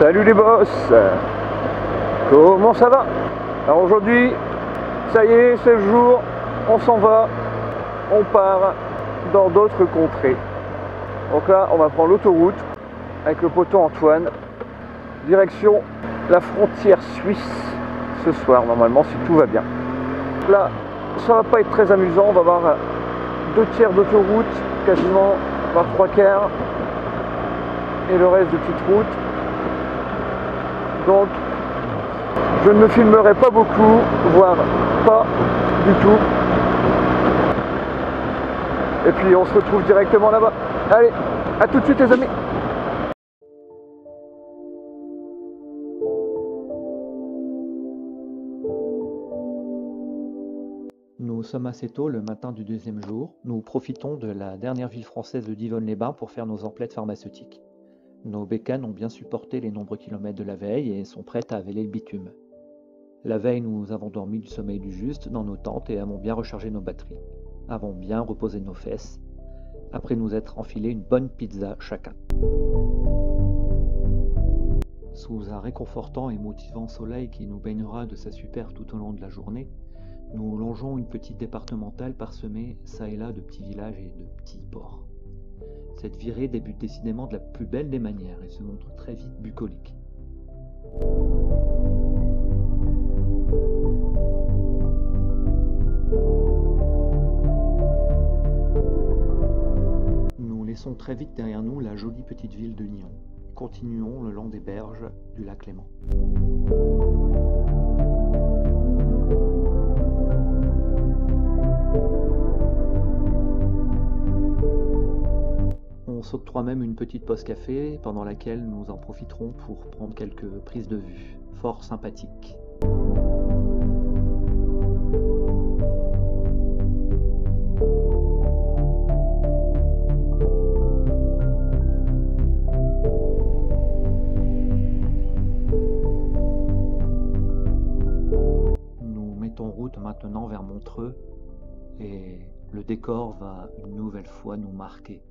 Salut les boss, comment ça va? Alors aujourd'hui, ça y est, c'est le jour, on s'en va, on part dans d'autres contrées. Donc là, on va prendre l'autoroute avec le poteau Antoine, direction la frontière suisse ce soir, normalement, si tout va bien. Là, ça va pas être très amusant, on va avoir 2/3 d'autoroute, quasiment, voire 3/4, et le reste de petite route. Donc, je ne me filmerai pas beaucoup, voire pas du tout. Et puis on se retrouve directement là-bas. Allez, à tout de suite les amis. Nous sommes assez tôt le matin du deuxième jour. Nous profitons de la dernière ville française de Divonne-les-Bains pour faire nos emplettes pharmaceutiques. Nos bécanes ont bien supporté les nombreux kilomètres de la veille et sont prêtes à avaler le bitume. La veille, nous avons dormi du sommeil du juste dans nos tentes et avons bien rechargé nos batteries. Avons bien reposé nos fesses, après nous être enfilé une bonne pizza chacun. Sous un réconfortant et motivant soleil qui nous baignera de sa superbe tout au long de la journée, nous longeons une petite départementale parsemée çà et là de petits villages et de petits ports. Cette virée débute décidément de la plus belle des manières et se montre très vite bucolique. Nous laissons très vite derrière nous la jolie petite ville de Nyon. Continuons le long des berges du lac Léman. On s'octroie même une petite pause café pendant laquelle nous en profiterons pour prendre quelques prises de vue, fort sympathiques. Nous mettons route maintenant vers Montreux et le décor va une nouvelle fois nous marquer.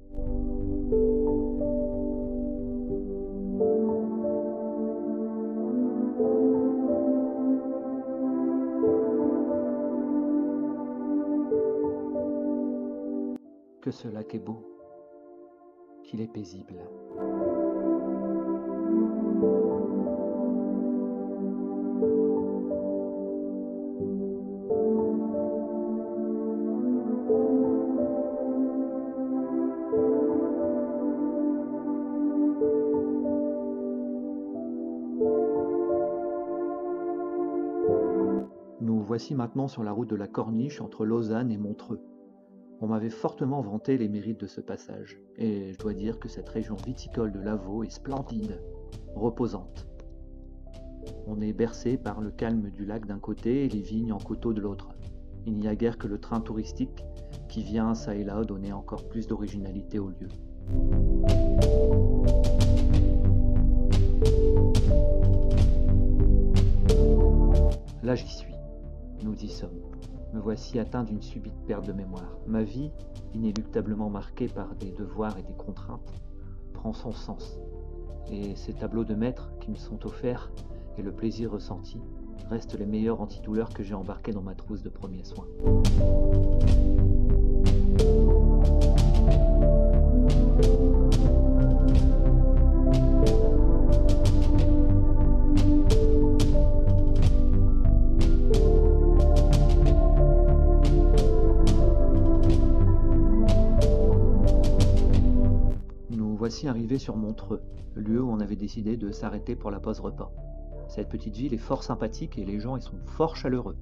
Que ce lac est beau, qu'il est paisible. Nous voici maintenant sur la route de la Corniche entre Lausanne et Montreux. On m'avait fortement vanté les mérites de ce passage, et je dois dire que cette région viticole de Lavaux est splendide, reposante. On est bercé par le calme du lac d'un côté et les vignes en coteaux de l'autre. Il n'y a guère que le train touristique qui vient çà et là donner encore plus d'originalité au lieu. Là j'y suis, nous y sommes. Me voici atteint d'une subite perte de mémoire. Ma vie, inéluctablement marquée par des devoirs et des contraintes, prend son sens. Et ces tableaux de maître qui me sont offerts et le plaisir ressenti restent les meilleurs antidouleurs que j'ai embarqués dans ma trousse de premiers soins. Voici arrivé sur Montreux, le lieu où on avait décidé de s'arrêter pour la pause repas. Cette petite ville est fort sympathique et les gens y sont fort chaleureux.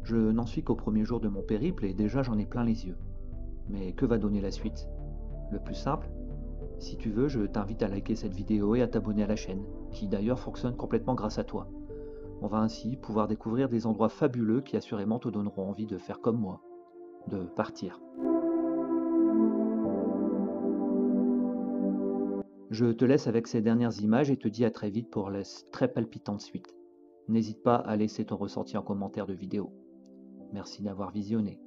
Je n'en suis qu'au premier jour de mon périple et déjà j'en ai plein les yeux. Mais que va donner la suite? Le plus simple, si tu veux, je t'invite à liker cette vidéo et à t'abonner à la chaîne, qui d'ailleurs fonctionne complètement grâce à toi. On va ainsi pouvoir découvrir des endroits fabuleux qui assurément te donneront envie de faire comme moi, de partir. Je te laisse avec ces dernières images et te dis à très vite pour la très palpitante suite. N'hésite pas à laisser ton ressenti en commentaire de vidéo. Merci d'avoir visionné.